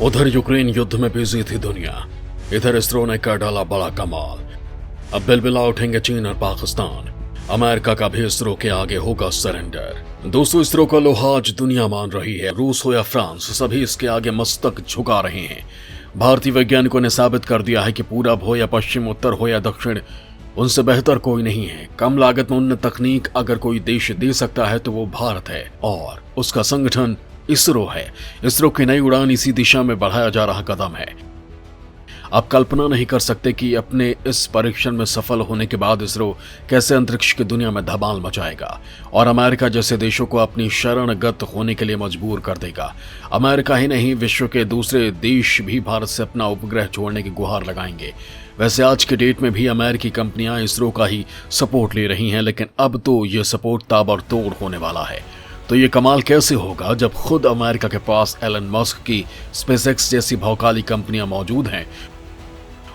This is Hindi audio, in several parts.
उधर यूक्रेन युद्ध में बिजी थी दुनिया, इधर इसरो ने कर डाला बड़ा कमाल। अब बिलबिला उठेंगे चीन और पाकिस्तान। अमेरिका का भी इसरो के आगे होगा सरेंडर। दोस्तों, इसरो का लोहा आज दुनिया मान रही है। रूस हो या फ्रांस, सभी इसके आगे मस्तक झुका रहे हैं। भारतीय वैज्ञानिकों ने साबित कर दिया है कि पूरब हो या पश्चिम, उत्तर हो या दक्षिण, उनसे बेहतर कोई नहीं है। कम लागत में उन्नत तकनीक अगर कोई देश दे सकता है तो वो भारत है, और उसका संगठन इसरो है। इसरो की नई उड़ान इसी दिशा में बढ़ाया जा रहा कदम है। आप कल्पना नहीं कर सकते कि अपने इस परीक्षण में सफल होने के बाद इसरो कैसे अंतरिक्ष की दुनिया में धमाल मचाएगा और अमेरिका जैसे देशों को अपनी शरणगत होने के लिए मजबूर कर देगा। अमेरिका ही नहीं, विश्व के दूसरे देश भी भारत से अपना उपग्रह छोड़ने की गुहार लगाएंगे। वैसे आज के डेट में भी अमेरिकी कंपनियां इसरो का ही सपोर्ट ले रही हैं, लेकिन अब तो ये सपोर्ट ताबड़तोड़ होने वाला है। तो ये कमाल कैसे होगा जब खुद अमेरिका के पास एलन मस्क की स्पेसएक्स जैसी भौकाली कंपनियां मौजूद हैं,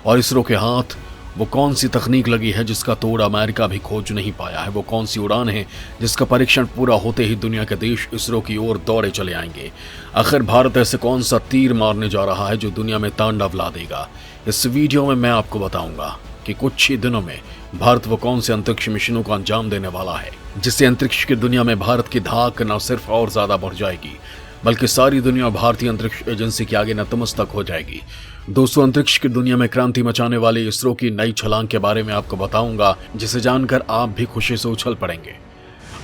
और इसरो के हाथ वो कौन सी तकनीक लगी है जिसका तोड़ अमेरिका भी खोज नहीं पाया है। वो कौन सी उड़ान है जिसका परीक्षण पूरा होते ही दुनिया के देश इसरो की ओर दौड़े चले आएंगे। आखिर भारत ऐसे कौन सा तीर मारने जा रहा है जो दुनिया में तांडव ला देगा। इस वीडियो में मैं आपको बताऊंगा कि कुछ ही दिनों में भारत वो कौन से अंतरिक्ष मिशनों को अंजाम देने वाला है, जिससे अंतरिक्ष की दुनिया में भारत की धाक न सिर्फ और ज्यादा बढ़ जाएगी, बल्कि सारी दुनिया भारतीय अंतरिक्ष एजेंसी के आगे नतमस्तक हो जाएगी। दोस्तों, अंतरिक्ष की दुनिया में क्रांति मचाने वाली इसरो की नई छलांग के बारे में आपको बताऊंगा, जिसे जानकर आप भी खुशी से उछल पड़ेंगे।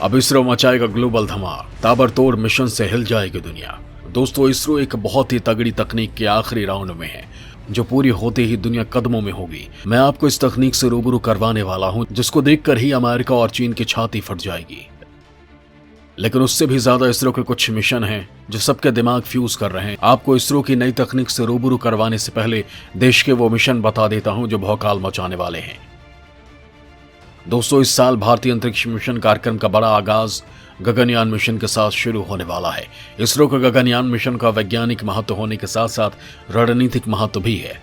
अब इसरो मचाएगा ग्लोबल धमाल, ताबड़तोड़ मिशन से हिल जाएगी दुनिया। दोस्तों, इसरो एक बहुत ही तगड़ी तकनीक के आखिरी राउंड में है, जो पूरी होते ही दुनिया कदमों में होगी। मैं आपको इस तकनीक से रूबरू करवाने वाला हूं, जिसको देखकर ही अमेरिका और चीन की छाती फट जाएगी। लेकिन उससे भी ज्यादा इसरो के कुछ मिशन हैं जो सबके दिमाग फ्यूज कर रहे हैं। आपको इसरो की नई तकनीक से रूबरू करवाने से पहले देश के वो मिशन बता देता हूं जो भौकाल मचाने वाले हैं। दोस्तों, इस साल भारतीय अंतरिक्ष मिशन कार्यक्रम का बड़ा आगाज गगनयान मिशन के साथ शुरू होने वाला है। इसरो के गगनयान मिशन का वैज्ञानिक महत्व होने के साथ साथ रणनीतिक महत्व भी है।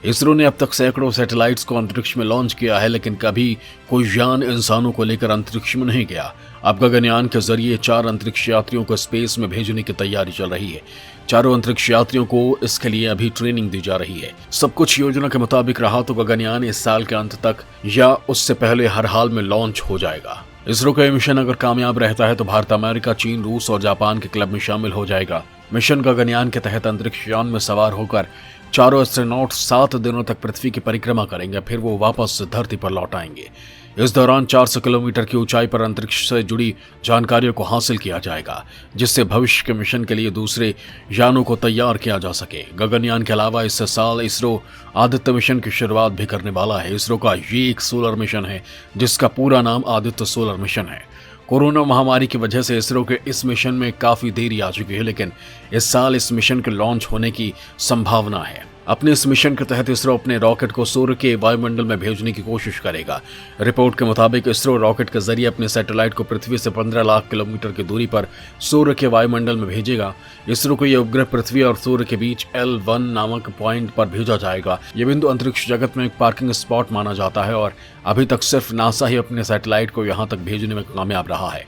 इसरो ने अब तक सैकड़ों सैटेलाइट्स को अंतरिक्ष में लॉन्च किया है, लेकिन कभी कोई यान इंसानों को लेकर अंतरिक्ष में नहीं गया। अब गगनयान के जरिए 4 अंतरिक्ष यात्रियों को स्पेस में भेजने की तैयारी चल रही है। चारों अंतरिक्ष यात्रियों को इसके लिए अभी ट्रेनिंग दी जा रही है। सब कुछ योजना के मुताबिक रहा तो गगनयान इस साल के अंत तक या उससे पहले हर हाल में लॉन्च हो जाएगा। इसरो का मिशन अगर कामयाब रहता है तो भारत, अमेरिका, चीन, रूस और जापान के क्लब में शामिल हो जाएगा। मिशन गगनयान के तहत अंतरिक्ष यान में सवार होकर चारों एस्ट्रोनॉट 7 दिनों तक पृथ्वी की परिक्रमा करेंगे, फिर वो वापस धरती पर लौट आएंगे। इस दौरान 400 किलोमीटर की ऊंचाई पर अंतरिक्ष से जुड़ी जानकारियों को हासिल किया जाएगा, जिससे भविष्य के मिशन के लिए दूसरे यानों को तैयार किया जा सके। गगनयान के अलावा इस साल इसरो आदित्य मिशन की शुरुआत भी करने वाला है। इसरो का ये एक सोलर मिशन है जिसका पूरा नाम आदित्य सोलर मिशन है। कोरोना महामारी की वजह से इसरो के इस मिशन में काफी देरी आ चुकी है, लेकिन इस साल इस मिशन के लॉन्च होने की संभावना है। अपने इस मिशन के तहत इसरो अपने रॉकेट को सूर्य के वायुमंडल में भेजने की कोशिश करेगा। रिपोर्ट के मुताबिक इसरो रॉकेट के जरिए अपने सैटेलाइट को पृथ्वी से 15 लाख किलोमीटर की दूरी पर सूर्य के वायुमंडल में भेजेगा। इसरो को यह उपग्रह पृथ्वी और सूर्य के बीच L1 नामक पॉइंट पर भेजा जाएगा। यह बिंदु अंतरिक्ष जगत में एक पार्किंग स्पॉट माना जाता है और अभी तक सिर्फ नासा ही अपने सैटेलाइट को यहां तक भेजने में कामयाब रहा है।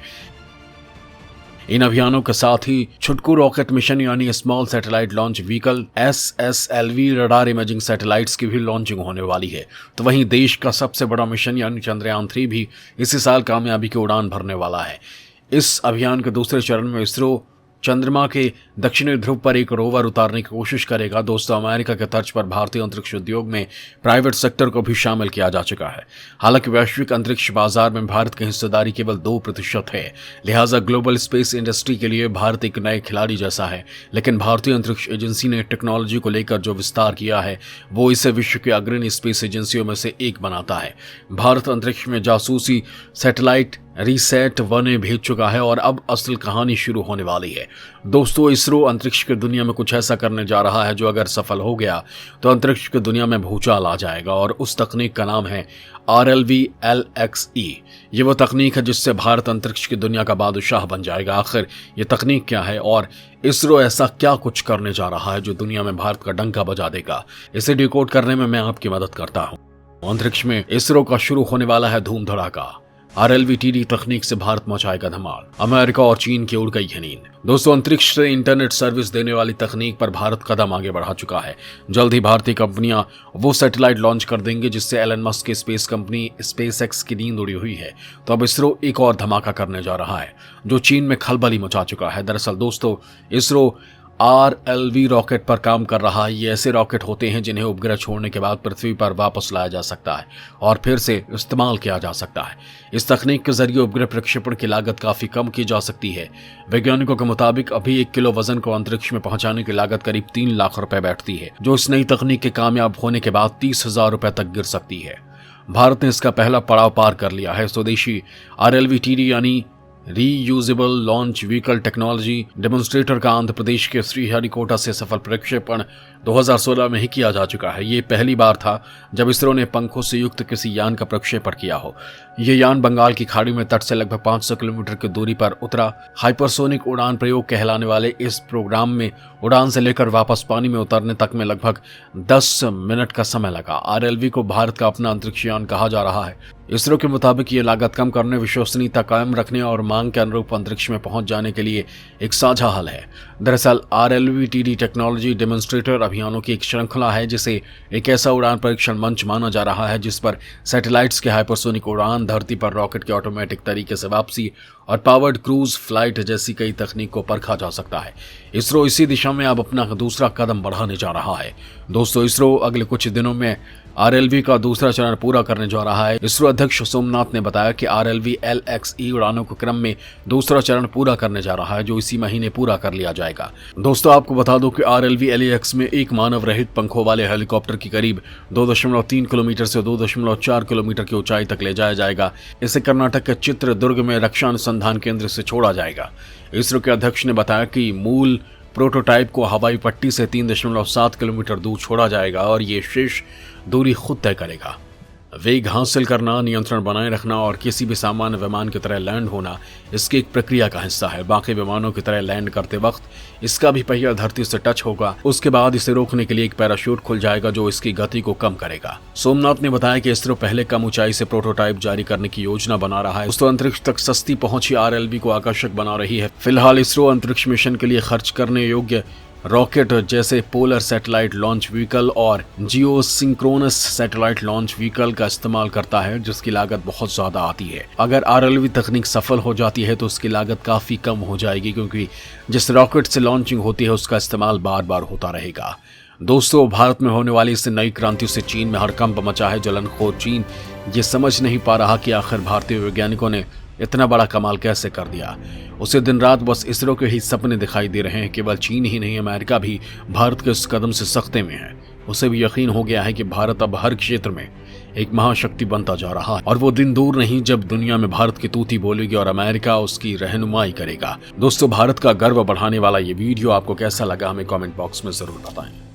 इन अभियानों के साथ ही छुटकू रॉकेट मिशन यानी small satellite launch vehicle SSLV radar imaging satellites की भी लॉन्चिंग होने वाली है। तो वहीं देश का सबसे बड़ा मिशन यानी चंद्रयान 3 भी इसी साल कामयाबी की उड़ान भरने वाला है। इस अभियान के दूसरे चरण में इसरो चंद्रमा के दक्षिणी ध्रुव पर एक रोवर उतारने की कोशिश करेगा। दोस्तों, अमेरिका के तर्ज पर भारतीय अंतरिक्ष उद्योग में प्राइवेट सेक्टर को भी शामिल किया जा चुका है। हालांकि वैश्विक अंतरिक्ष बाजार में भारत की हिस्सेदारी केवल 2% है, लिहाजा ग्लोबल स्पेस इंडस्ट्री के लिए भारत एक नए खिलाड़ी जैसा है। लेकिन भारतीय अंतरिक्ष एजेंसी ने टेक्नोलॉजी को लेकर जो विस्तार किया है वो इसे विश्व की अग्रणी स्पेस एजेंसियों में से एक बनाता है। भारत अंतरिक्ष में जासूसी सैटेलाइट रीसेट 1 भेज चुका है और अब असल कहानी शुरू होने वाली है। दोस्तों, इसरो अंतरिक्ष की दुनिया में कुछ ऐसा करने जा रहा है जो अगर सफल हो गया तो अंतरिक्ष की दुनिया में भूचाल आ जाएगा, और उस तकनीक का नाम है RLV-LXE। ये वो तकनीक है जिससे भारत अंतरिक्ष की दुनिया का बादशाह बन जाएगा। आखिर ये तकनीक क्या है और इसरो ऐसा क्या कुछ करने जा रहा है जो दुनिया में भारत का डंका बजा देगा, इसे डिकोड करने में मैं आपकी मदद करता हूँ। अंतरिक्ष में इसरो का शुरू होने वाला है धूम धड़ाका। RLV-TD तकनीक से भारत मचाएगा धमाल, अमेरिका और चीन की उड़ गई है नींद। दोस्तों, अंतरिक्ष से इंटरनेट सर्विस देने वाली तकनीक पर भारत कदम आगे बढ़ा चुका है। जल्द ही भारतीय कंपनियां वो सैटेलाइट लॉन्च कर देंगे जिससे एलन मस्क की स्पेस कंपनी SpaceX की नींद उड़ी हुई है। तो अब इसरो एक और धमाका करने जा रहा है जो चीन में खलबली मचा चुका है। दरअसल दोस्तों, इसरो RLV रॉकेट पर काम कर रहा है। ये ऐसे रॉकेट होते हैं जिन्हें उपग्रह छोड़ने के बाद पृथ्वी पर वापस लाया जा सकता है और फिर से इस्तेमाल किया जा सकता है। इस तकनीक के जरिए उपग्रह प्रक्षेपण की लागत काफी कम की जा सकती है। वैज्ञानिकों के मुताबिक अभी 1 किलो वजन को अंतरिक्ष में पहुंचाने की लागत करीब 3 लाख रुपए बैठती है, जो इस नई तकनीक के कामयाब होने के बाद 30,000 रुपए तक गिर सकती है। भारत ने इसका पहला पड़ाव पार कर लिया है। स्वदेशी RLV-TD यानी reusable launch vehicle technology demonstrator का आंध्र प्रदेश के श्रीहरिकोटा से सफल प्रक्षेपण 2016 में ही किया जा चुका है। ये पहली बार था जब इसरो ने पंखों से युक्त किसी यान का प्रक्षेपण किया हो। ये यान बंगाल की खाड़ी में तट से लगभग 500 किलोमीटर की दूरी पर उतरा। हाइपरसोनिक उड़ान प्रयोग कहलाने वाले इस प्रोग्राम में उड़ान से लेकर वापस पानी में उतरने तक में लगभग 10 मिनट का समय लगा। RLV को भारत का अपना अंतरिक्ष यान कहा जा रहा है। इसरो के मुताबिक ये लागत कम करने, विश्वसनीयता कायम रखने और मांग के अनुरूप अंतरिक्ष में पहुंच जाने के लिए एक साझा हल है। दरअसल RLV-TD टेक्नोलॉजी डेमोन्स्ट्रेटर अभियानों की एक श्रृंखला है जिसे एक ऐसा उड़ान परीक्षण मंच माना जा रहा है जिस पर सैटेलाइट्स के हाइपरसोनिक उड़ान, धरती पर रॉकेट के ऑटोमेटिक तरीके से वापसी और पावर्ड क्रूज फ्लाइट जैसी कई तकनीक को परखा जा सकता है। इसरो इसी दिशा में अब अपना दूसरा कदम बढ़ाने जा रहा है। दोस्तों, इसरो अगले कुछ दिनों में RLV का दूसरा चरण पूरा करने जा रहा है। इसरो अध्यक्ष सोमनाथ ने बताया कि RLV LXE उड़ानों के क्रम में दूसरा चरण पूरा करने जा रहा है जो इसी महीने पूरा कर लिया जाएगा। दोस्तों, आपको बता दूं कि RLV LEX में एक मानव रहित पंखों वाले हेलीकॉप्टर की करीब 2.3 किलोमीटर से 2.4 किलोमीटर की ऊंचाई तक ले जाया जाएगा। इसे कर्नाटक के चित्रदुर्ग में रक्षा अनुसंधान केंद्र से छोड़ा जाएगा। इसरो के अध्यक्ष ने बताया कि मूल प्रोटोटाइप को हवाई पट्टी से 3.7 किलोमीटर दूर छोड़ा जाएगा और ये शेष दूरी खुद तय करेगा। वेग हासिल करना, नियंत्रण बनाए रखना और किसी भी सामान्य विमान की तरह लैंड होना इसकी एक प्रक्रिया का हिस्सा है। बाकी विमानों की तरह लैंड करते वक्त इसका भी पहिया धरती से टच होगा। उसके बाद इसे रोकने के लिए एक पैराशूट खुल जाएगा जो इसकी गति को कम करेगा। सोमनाथ ने बताया कि इसरो पहले कम ऊंचाई से प्रोटोटाइप जारी करने की योजना बना रहा है। दोस्तों, अंतरिक्ष तक सस्ती पहुंच ही RLV को आकर्षक बना रही है। फिलहाल इसरो अंतरिक्ष मिशन के लिए खर्च करने योग्य रॉकेट जैसे पोलर सैटेलाइट लॉन्च व्हीकल और जियोसिंक्रोनस सैटेलाइट लॉन्च व्हीकल का इस्तेमाल करता है जिसकी लागत बहुत ज्यादा आती है। अगर RLV तकनीक सफल हो जाती है तो उसकी लागत काफी कम हो जाएगी क्योंकि जिस रॉकेट से लॉन्चिंग होती है उसका इस्तेमाल बार बार होता रहेगा। दोस्तों, भारत में होने वाली इस नई क्रांति से चीन में हड़कंप मचा है। जलनखोर चीन ये समझ नहीं पा रहा कि आखिर भारतीय वैज्ञानिकों ने इतना बड़ा कमाल कैसे कर दिया। उसे दिन रात बस इसरो के ही सपने दिखाई दे रहे हैं। केवल चीन ही नहीं, अमेरिका भी भारत के इस कदम से सख्ते में है। उसे भी यकीन हो गया है कि भारत अब हर क्षेत्र में एक महाशक्ति बनता जा रहा है और वो दिन दूर नहीं जब दुनिया में भारत की तूती बोलेगी और अमेरिका उसकी रहनुमाई करेगा। दोस्तों, भारत का गर्व बढ़ाने वाला ये वीडियो आपको कैसा लगा हमें कमेंट बॉक्स में जरूर बताएं।